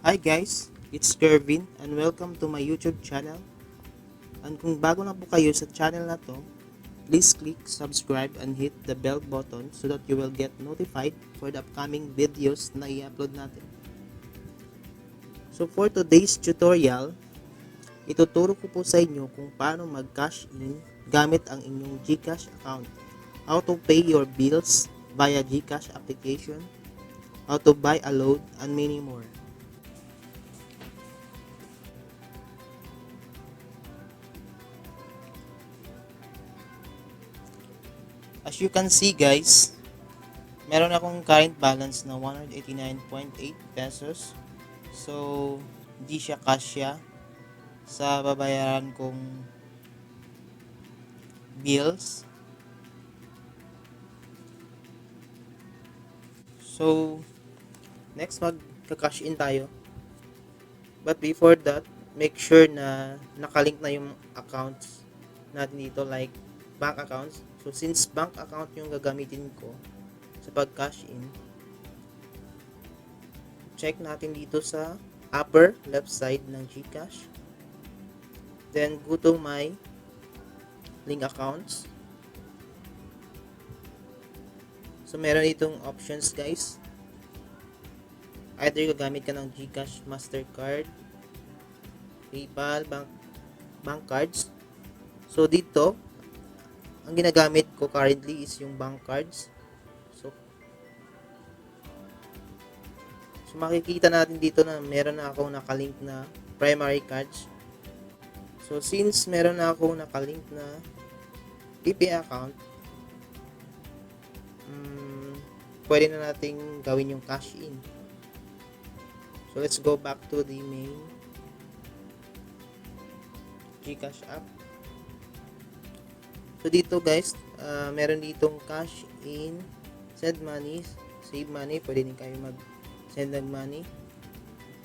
Hi guys, it's Gervin and welcome to my YouTube channel. And kung bago na po kayo sa channel na to, please click subscribe and hit the bell button so that you will get notified for the upcoming videos na i-upload natin. So for today's tutorial, ituturo ko po sa inyo kung paano mag-cash in gamit ang inyong Gcash account. How to pay your bills via Gcash application, how to buy a load, and many more. As you can see guys, meron akong current balance na 189.8 pesos. So, di siya kasya sa babayaran kong bills. So, next magka-cash in tayo. But before that, make sure na nakalink na yung accounts natin dito, like bank accounts. So, since bank account yung gagamitin ko sa pag-cash in, check natin dito sa upper left side ng Gcash. Then, go to my link accounts. So, meron itong options guys. Either gagamit ka ng Gcash, Mastercard, PayPal, bank cards. So, dito, ang ginagamit ko currently is yung bank cards. So makikita natin dito na meron na akong nakalink na primary cards. So since meron na akong nakalink na PP account, pwede na nating gawin yung cash in. So let's go back to the main Gcash app. So dito guys, meron ditong cash in, send money, save money. Pwede din kayo mag-send ng money,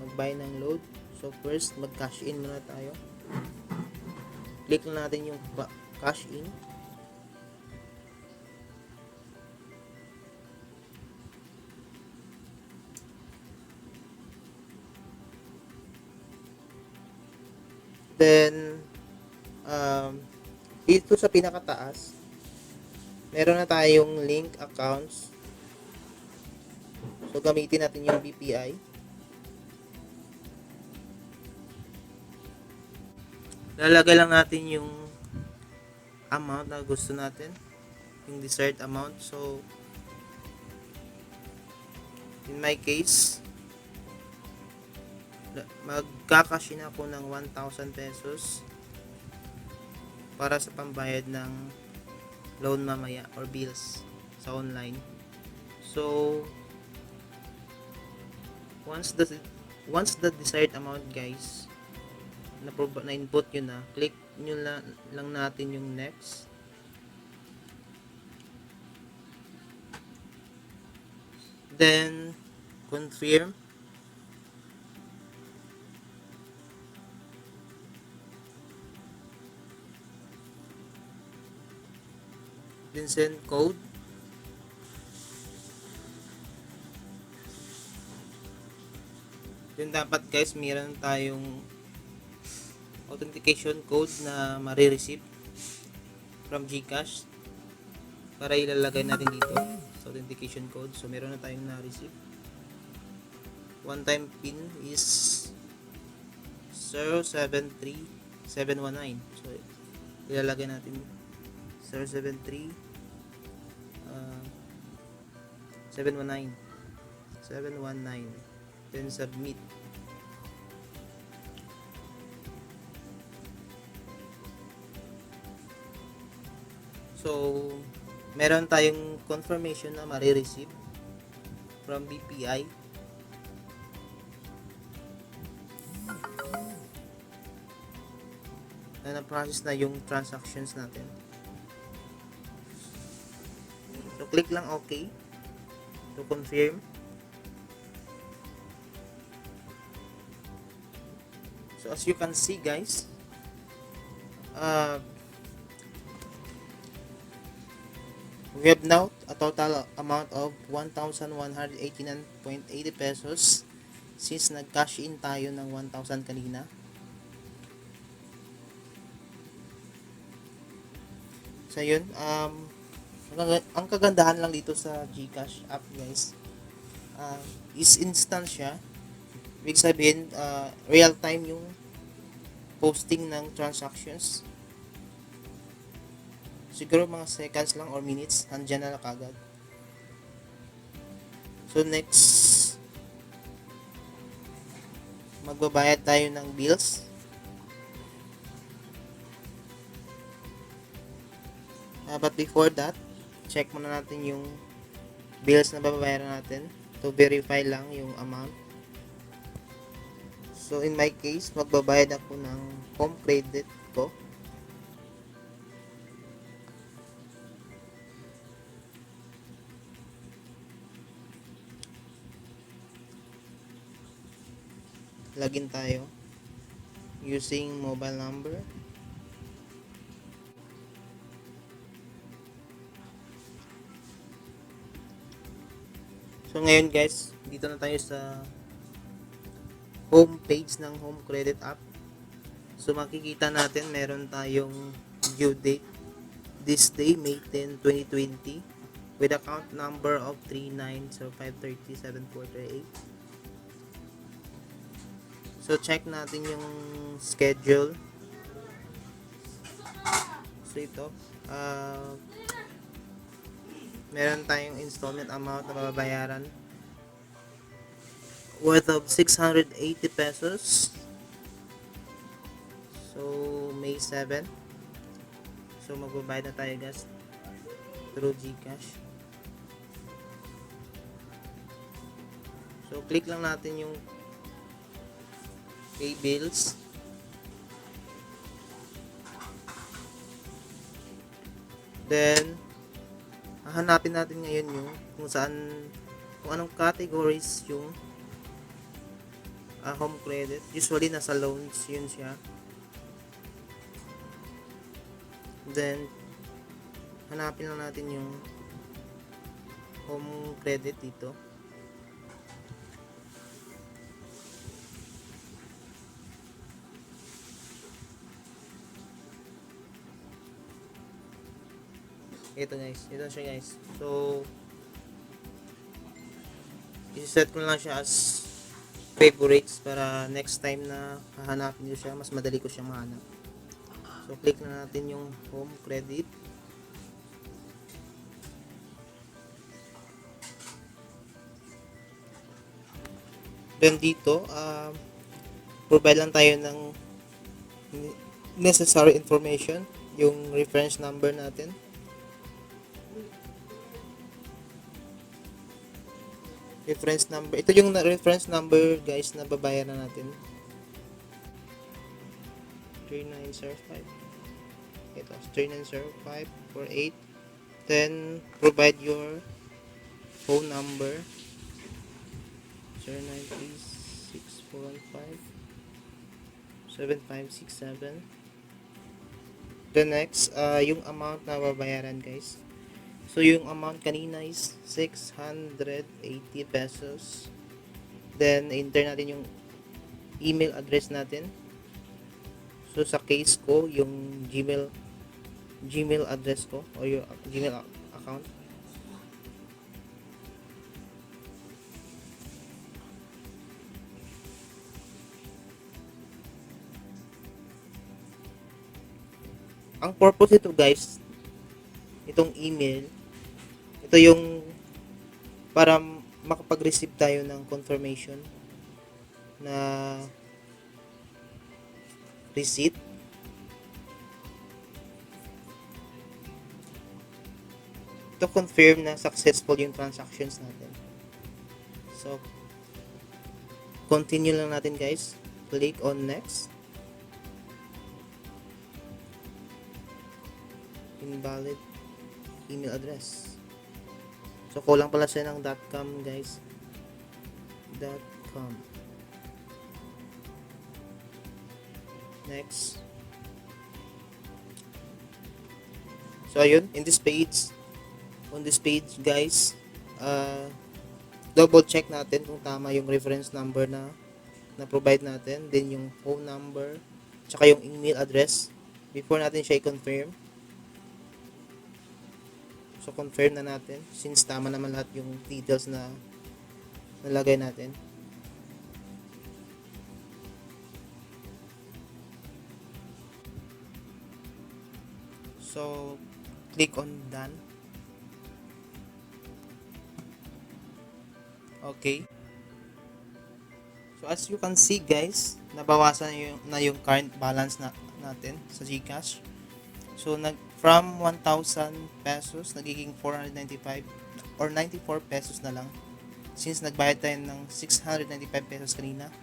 mag-buy ng load. So first, mag-cash in muna tayo. Click na natin yung cash in. Then, dito sa pinakataas, meron na tayong link accounts. So, gamitin natin yung BPI. Lalagay lang natin yung amount na gusto natin, yung desired amount. So, in my case, magkakash in ako ng 1,000 pesos para sa pambayad ng loan mamaya or bills sa online. So, once the desired amount guys na input yun na, click nyo lang natin yung next. Then, confirm. Then, send code. Then, dapat guys, meron tayong authentication code na marireceive from Gcash para ilalagay natin dito sa authentication code. So meron na tayong na-receive. One time pin is 073719. So ilalagay natin 073 719 then submit. So, meron tayong confirmation na marireceive from BPI. Na na-process na yung transactions natin. So, click lang OK to confirm. So, as you can see guys, we have now a total amount of 1,189.80 pesos since nag-cash in tayo ng 1,000 kanina. So yun, ang kagandahan lang dito sa Gcash app guys, is instant siya. Ibig sabihin, real time yung posting ng transactions. Siguro mga seconds lang or minutes, andyan na kagad. So next, magbabayad tayo ng bills. But before that, check muna natin yung bills na babayaran natin to verify lang yung amount. So in my case, magbabayad ako ng home credit ko. Login tayo using mobile number. So ngayon guys, dito na tayo sa home page ng home credit app. So makikita natin meron tayong due date this day, May 10, 2020 with account number of 3905307438. So check natin yung schedule. So ito, meron tayong installment amount na mababayaran worth of 680 pesos. So May 7. So magbabayad na tayo guys through Gcash. So click lang natin yung pay bills. Then hahanapin natin ngayon yung kung anong categories yung home credit. Usually nasa loans yun siya. Then hanapin lang natin yung home credit dito. Ito guys, ito siya guys. So i-set ko lang siya as favorites para next time na hahanapin nyo siya, mas madali ko siyang mahanap. So click na natin yung home credit. Then dito, provide lang tayo ng necessary information, yung reference number natin. Reference number. Ito yung reference number guys na babayaran natin. 3905. Ito, 390548. Then provide your phone number. 0936-415-7567. The next, yung amount na babayaran guys. So yung amount kanina is 680 pesos. Then enter natin yung email address natin. So sa case ko, yung Gmail address ko or your Gmail account. Ang purpose ito guys, itong email, ito yung para makapag-receive tayo ng confirmation na receipt. To confirm na successful yung transactions natin. So continue lang natin guys. Click on next. Invalid email address. So kulang pala siya ng .com guys. .com. Next. So ayun, on this page guys, double check natin kung tama yung reference number na na provide natin, then yung phone number, tsaka yung email address before natin siya i-confirm. So confirm na natin since tama naman lahat yung details na nalagay natin. So click on done. Okay. So as you can see guys, nabawasan na yung current balance natin sa Gcash. So from 1,000 pesos nagiging 495 or 94 pesos na lang since nagbayad tayo ng 695 pesos kanina.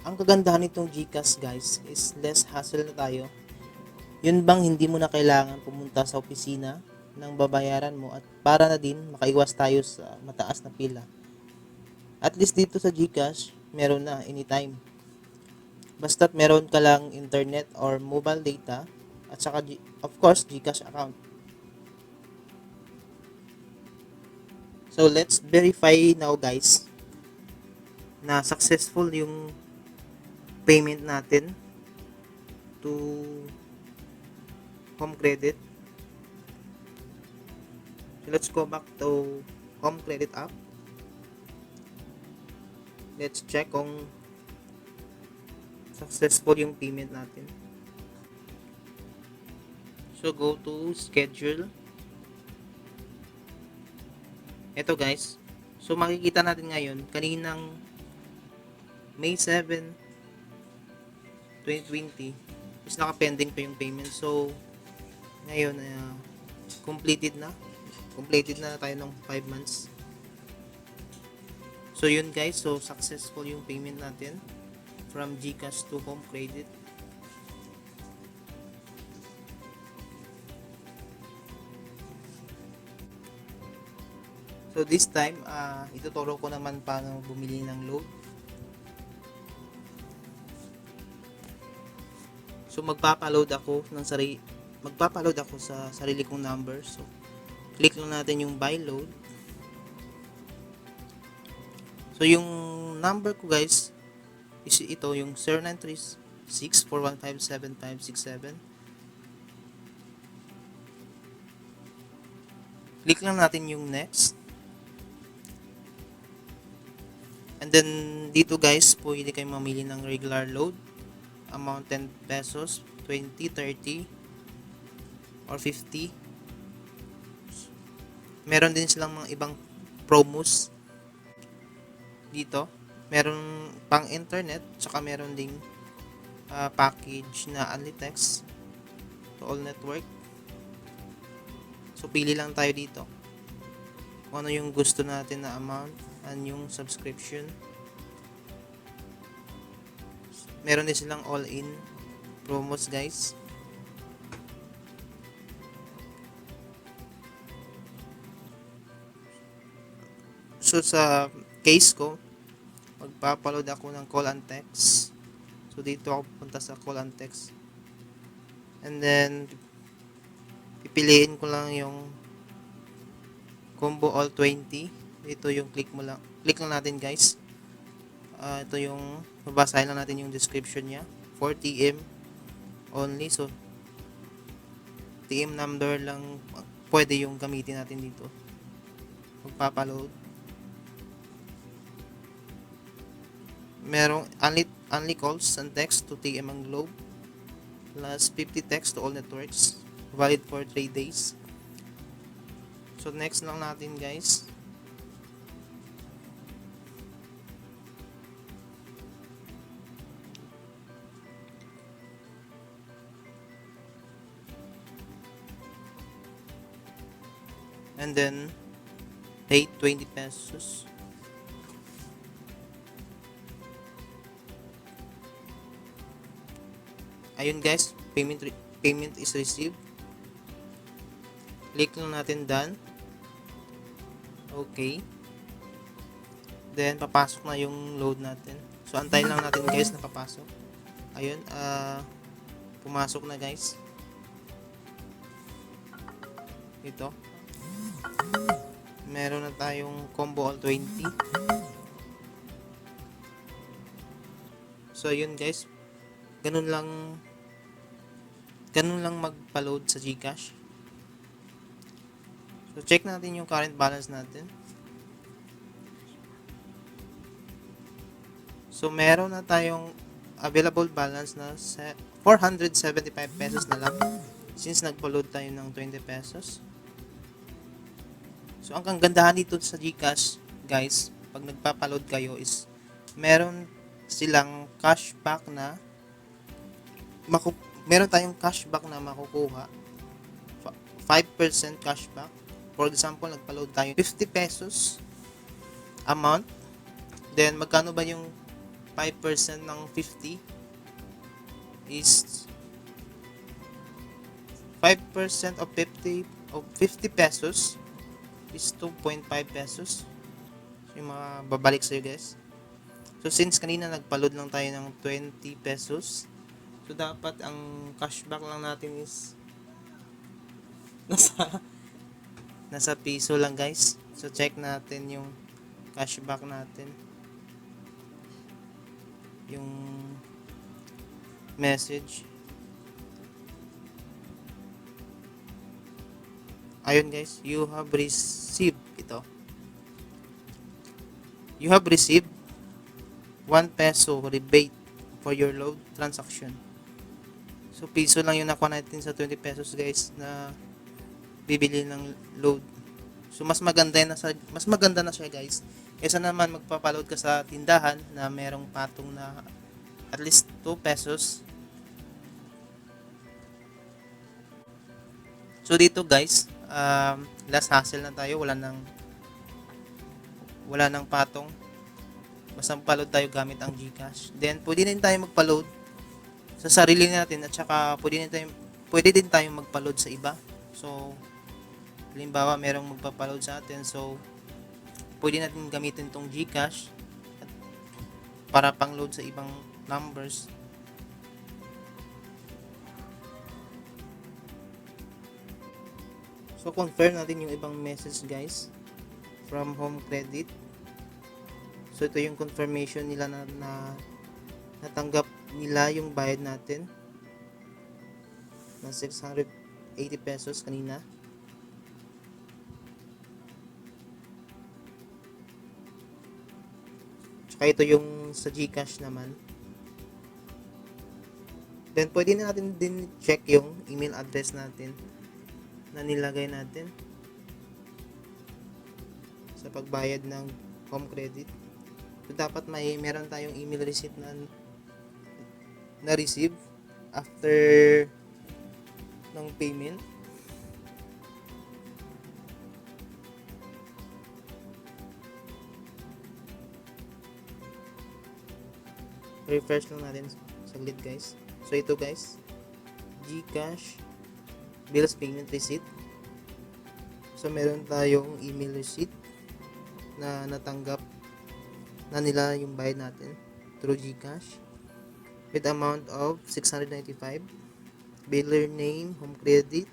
Ang kagandahan nitong Gcash guys is less hassle na tayo. Yun bang hindi mo na kailangan pumunta sa opisina ng babayaran mo at para na din makaiwas tayo sa mataas na pila. At least dito sa Gcash, meron na anytime. Basta't meron ka lang internet or mobile data at saka of course Gcash account. So let's verify now guys na successful yung payment natin to home credit. So let's go back to home credit app. Let's check kung successful yung payment natin. So go to schedule. Ito guys. So makikita natin ngayon kaninang May 7 2020 is naka-pending pa yung payment. So ngayon completed na tayo ng 5 months. So yun guys, so successful yung payment natin from Gcash to home credit. So this time ituturo ko naman paano bumili ng load. So magpapa-load ako sa sarili kong number. So click lang natin yung buy load. So yung number ko guys is ito yung 0936-415-7567. Click lang natin yung next. And then dito guys, pwede kayong mamili ng regular load. Amount 10 pesos, 20, 30, or 50. Meron din silang mga ibang promos dito. Meron pang internet, tsaka meron ding package na only text to all network. So pili lang tayo dito kung ano yung gusto natin na amount and yung subscription. Meron din silang all-in promos guys. So sa case ko, magpapaload ako ng call and text. So dito ako pupunta sa call and text. And then pipiliin ko lang yung combo all 20. Dito yung click lang natin guys. Ito yung babasahin lang natin yung description niya. 4 TM only. So TM number lang pwede yung gamitin natin dito. Magpapaload. Merong only calls and text to TM ang Globe plus 50 text to all networks, valid for 3 days. So next lang natin guys. And then pay 20 pesos. Ayun guys, payment is received. Click lang natin done. Okay. Then papasok na yung load natin. So antayin lang natin guys na papasok. Ayun, pumasok na guys. Ito. Meron na tayong combo all 20. So yun guys, ganun lang magpa-load sa Gcash. So check natin yung current balance natin. So meron na tayong available balance na 475 pesos na lang since nagpa-load tayo ng 20 pesos. So ang kagandahan dito sa Gcash, guys, pag nagpapa-load kayo is meron silang cashback na meron tayong cashback na makukuha. 5% cashback. For example, nagpa-load tayo 50 pesos amount. Then magkano ba yung 5% ng 50 is 5% of 50 pesos is 2.5 pesos. So, yung mga babalik sa'yo guys. So since kanina nagpa-load lang tayo ng 20 pesos, so dapat ang cashback lang natin is nasa piso lang guys. So check natin yung cashback natin. Yung message. Ayun guys, you have received ito. You have received 1 peso rebate for your load transaction. So piso lang yung nakuha natin sa 20 pesos guys na bibili ng load. So mas maganda na siya guys. Kaysa naman magpapaload ka sa tindahan na merong patong na at least 2 pesos. So dito guys, last hassle na tayo, wala nang patong. Basta magpa-load tayo gamit ang Gcash. Then pwede din tayo magpa-load sa sarili natin at saka pwede din tayo magpa-load sa iba. So halimbawa merong magpa-load sa atin, so pwede natin gamitin tong Gcash para pang-load sa ibang numbers. So confirm natin yung ibang message guys from Home Credit. So ito yung confirmation nila na natanggap nila yung bayad natin na 680 pesos kanina. Tsaka ito yung sa Gcash naman. Then pwede na natin din check yung email address natin na nilagay natin sa pagbayad ng Home Credit. So dapat meron tayong email receipt na receive after ng payment. Refresh lang natin saglit guys. So ito guys, Gcash bills payment receipt. So meron tayong email receipt na natanggap na nila yung bayad natin through Gcash with amount of 695. Biller name Home Credit,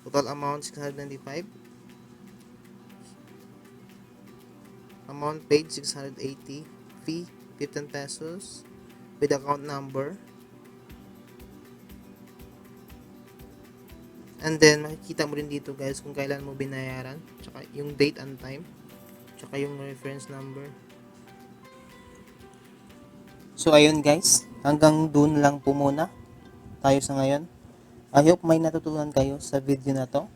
total amount 695, amount paid 680, fee 15 pesos with account number. And then makikita mo rin dito guys kung kailan mo binayaran, tsaka yung date and time, tsaka yung reference number. So ayun guys, hanggang dun lang po muna tayo sa ngayon. I hope may natutunan kayo sa video na to.